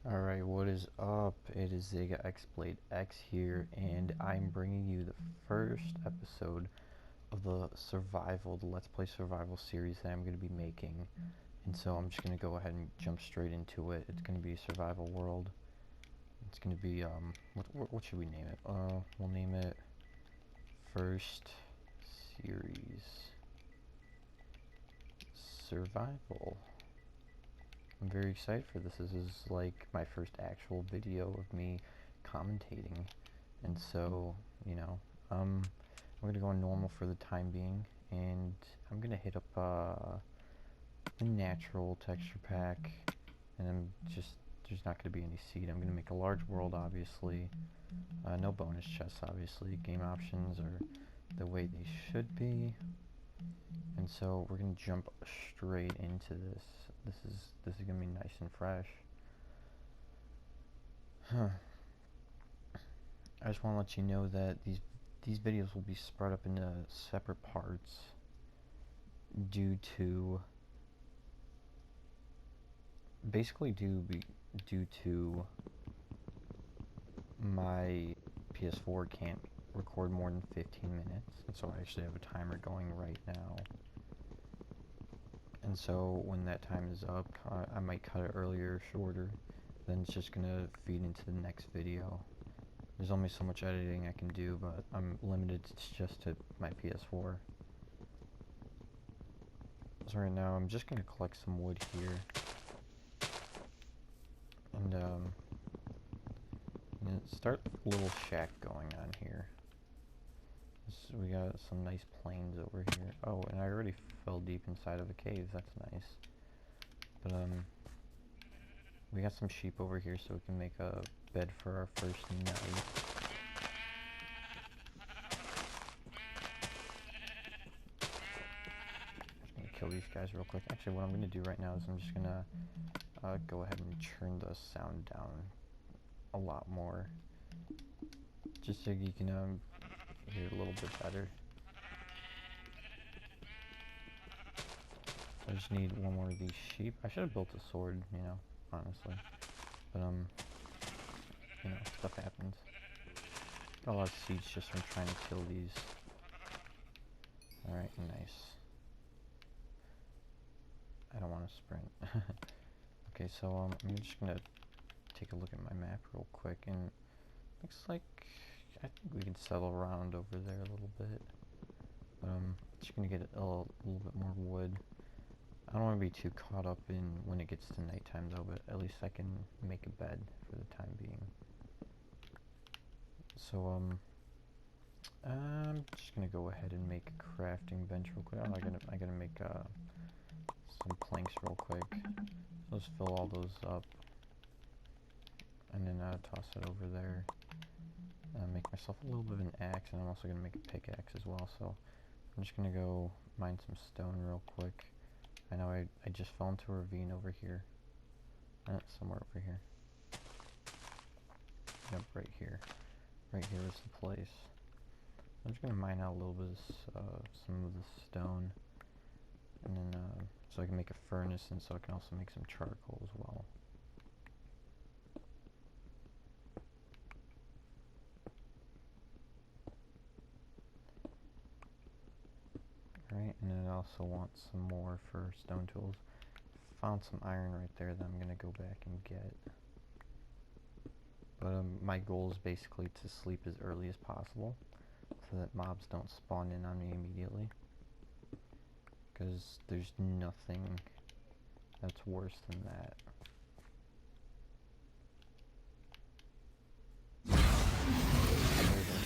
Alright, what is up? It is XegaXbladeX here, and I'm bringing you the first episode of the Let's Play Survival series that I'm going to be making. And so I'm just going to go ahead and jump straight into it. It's going to be Survival World. It's going to be, what should we name it? We'll name it First Series Survival. I'm very excited for this. This is like my first actual video of me commentating, and so, I'm gonna go on normal for the time being, and I'm gonna hit up a natural texture pack, and there's not gonna be any seed. I'm gonna make a large world, obviously. No bonus chests, obviously. Game options are the way they should be. And so we're gonna jump straight into this. This is gonna be nice and fresh. I just want to let you know that these videos will be spread up into separate parts due to my PS4 can't record more than 15 minutes, and so I actually have a timer going right now. And so when that time is up, I might cut it earlier or shorter. Then it's just gonna feed into the next video. There's only so much editing I can do, but I'm limited just to my PS4. So right now I'm just gonna collect some wood here, and start a little shack going on here. So we got some nice plains over here. Oh, and I already fell deep inside of a cave. That's nice. But we got some sheep over here, so we can make a bed for our first night. Just gonna kill these guys real quick. Actually, what I'm gonna do right now is I'm just gonna go ahead and turn the sound down a lot more, just so you can hear it a little bit better. I just need one more of these sheep. I should have built a sword, honestly. But, stuff happens. Got a lot of seeds just from trying to kill these. Alright, nice. I don't want to sprint. Okay, so, I'm just gonna take a look at my map real quick, and looks like I think we can settle around over there a little bit. But just gonna get a little bit more wood. I don't want to be too caught up in when it gets to nighttime though, but at least I can make a bed for the time being. So I'm just gonna go ahead and make a crafting bench real quick. I gotta make some planks real quick. So let's fill all those up, and then toss it over there. Make myself a little bit of an axe, and I'm also gonna make a pickaxe as well. So I'm just gonna go mine some stone real quick. I know I just fell into a ravine over here. Somewhere over here. Yep, right here. Right here is the place. I'm just gonna mine out a little bit of some of the stone, and then so I can make a furnace, and so I can also make some charcoal as well. Right, and then I also want some more for stone tools. Found some iron right there that I'm gonna go back and get. But my goal is basically to sleep as early as possible, so that mobs don't spawn in on me immediately. Because there's nothing that's worse than that.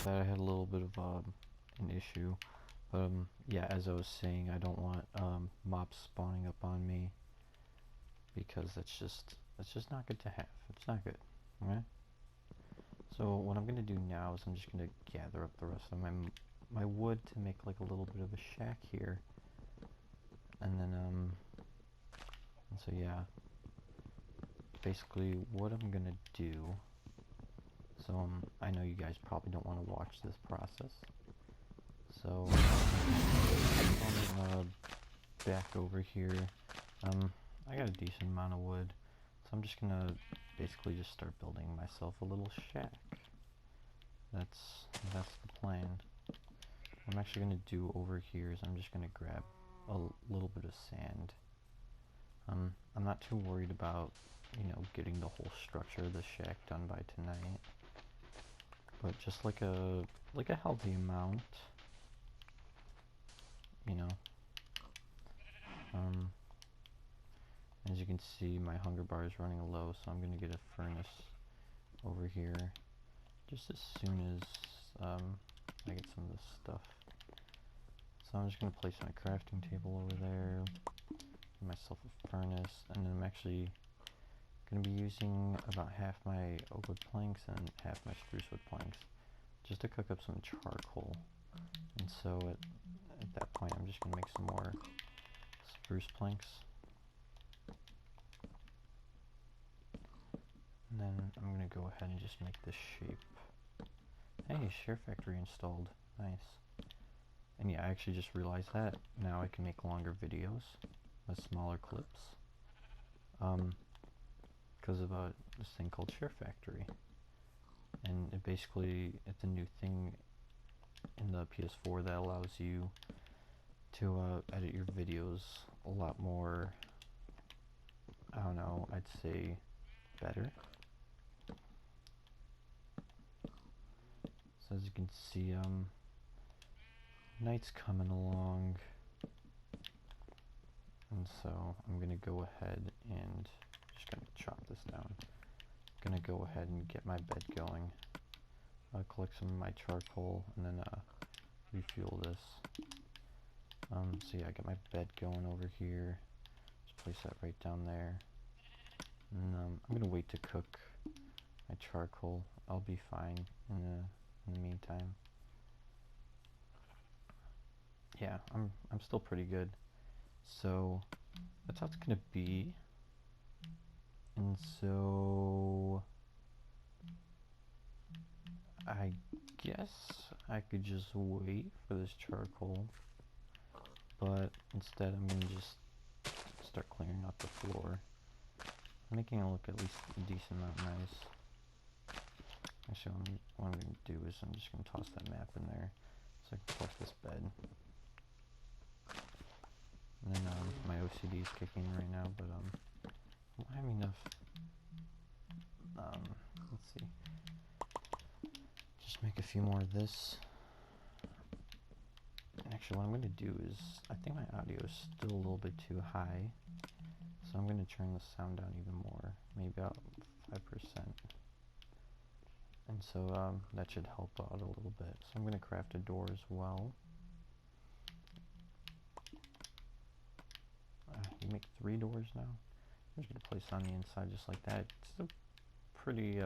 I had a little bit of an issue. But yeah, as I was saying, I don't want mobs spawning up on me, because that's just not good to have. It's not good. Okay. So what I'm gonna do now is I'm just gonna gather up the rest of my wood to make like a little bit of a shack here, and then and so yeah, basically what I'm gonna do. So I know you guys probably don't want to watch this process. So I'm back over here. I got a decent amount of wood, so I'm just gonna basically just start building myself a little shack. That's the plan. What I'm actually gonna do over here is I'm just gonna grab a little bit of sand. I'm not too worried about, you know, getting the whole structure of the shack done by tonight, but just like a healthy amount, you know. As you can see, my hunger bar is running low, so I'm gonna get a furnace over here just as soon as I get some of this stuff. So I'm just gonna place my crafting table over there, get myself a furnace, and then I'm actually gonna be using about half my oak wood planks and half my spruce wood planks just to cook up some charcoal. And so at that point, I'm just gonna make some more spruce planks. And then I'm gonna go ahead and just make this shape. Hey, SHAREfactory installed. Nice. And yeah, I actually just realized that. Now I can make longer videos with smaller clips. Because of this thing called SHAREfactory. And it's a new thing in the PS4 that allows you to edit your videos a lot more, I don't know, I'd say better. So as you can see, night's coming along, and so I'm gonna go ahead and just gonna chop this down. Gonna go ahead and get my bed going. I'll collect some of my charcoal and then refuel this. So yeah, I got my bed going over here. Just place that right down there. And I'm gonna wait to cook my charcoal. I'll be fine in the meantime. Yeah, I'm still pretty good. So that's how it's gonna be. And so I guess I could just wait for this charcoal, but instead I'm gonna just start clearing out the floor, making it look at least a decent amount nice. Actually, what I'm gonna do is I'm just gonna toss that map in there so I can collect this bed. And then my OCD is kicking right now, but I don't have enough. Let's see. Just make a few more of this. And actually, what I'm going to do is, I think my audio is still a little bit too high, so I'm going to turn the sound down even more, maybe about 5%. And so that should help out a little bit. So I'm going to craft a door as well. You make 3 doors now. I'm just going to place it on the inside just like that. It's a pretty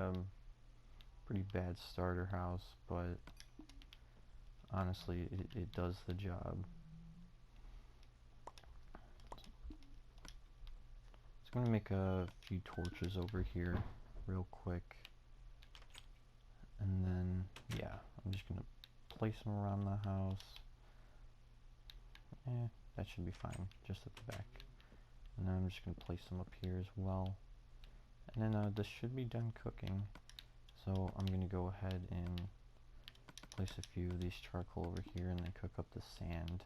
bad starter house, but honestly, it does the job. So I'm going to make a few torches over here real quick. And then, yeah, I'm just going to place them around the house. That should be fine, just at the back. And then I'm just going to place them up here as well. And then this should be done cooking. So I'm going to go ahead and place a few of these charcoal over here and then cook up the sand.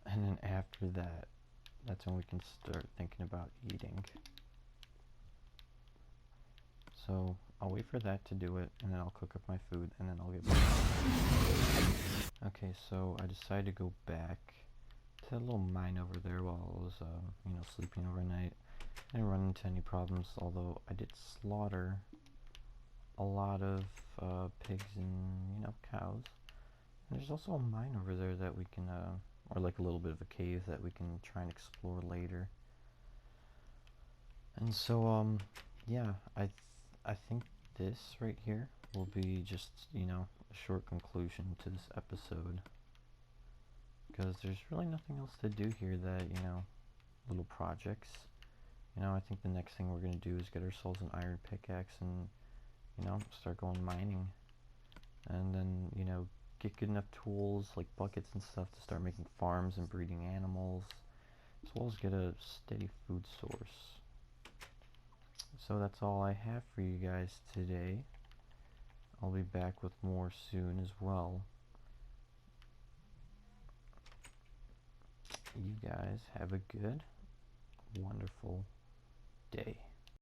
And then after that, that's when we can start thinking about eating. So I'll wait for that to do it, and then I'll cook up my food, and then I'll get back. Okay, so I decided to go back to that little mine over there while I was, sleeping overnight. I didn't run into any problems, although I did slaughter a lot of pigs and, cows. And there's also a mine over there that we can, or like a little bit of a cave that we can try and explore later. And so, yeah, I think this right here will be just, a short conclusion to this episode. Because there's really nothing else to do here that, little projects. I think the next thing we're going to do is get ourselves an iron pickaxe and, start going mining. And then, get good enough tools like buckets and stuff to start making farms and breeding animals, as well as get a steady food source. So that's all I have for you guys today. I'll be back with more soon as well. You guys have a good, wonderful day.